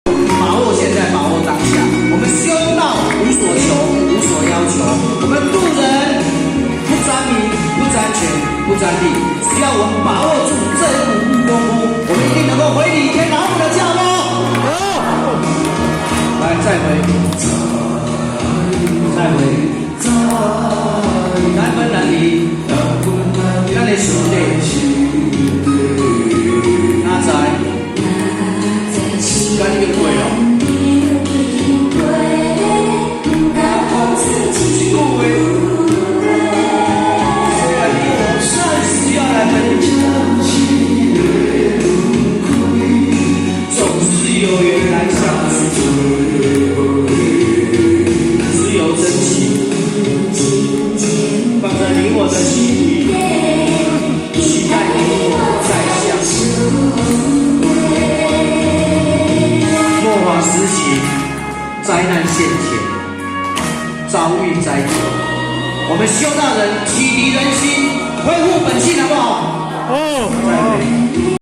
把握现在，把握当下。我们修道无所求，无所要求。我们度人不沾名，不沾权，不沾利，只要我们把握住这股功夫，我们一定能够回礼天老母的教喽。来，再回，再回，难分难离，咱的兄弟。 哪在？赶紧过哦！辛苦的，所以我暂时要来分享。总是有缘来相识，只有真情放在你我的心里，期待你我再相识。 末法时期，灾难现前，遭遇灾祸，我们修道人启迪人心，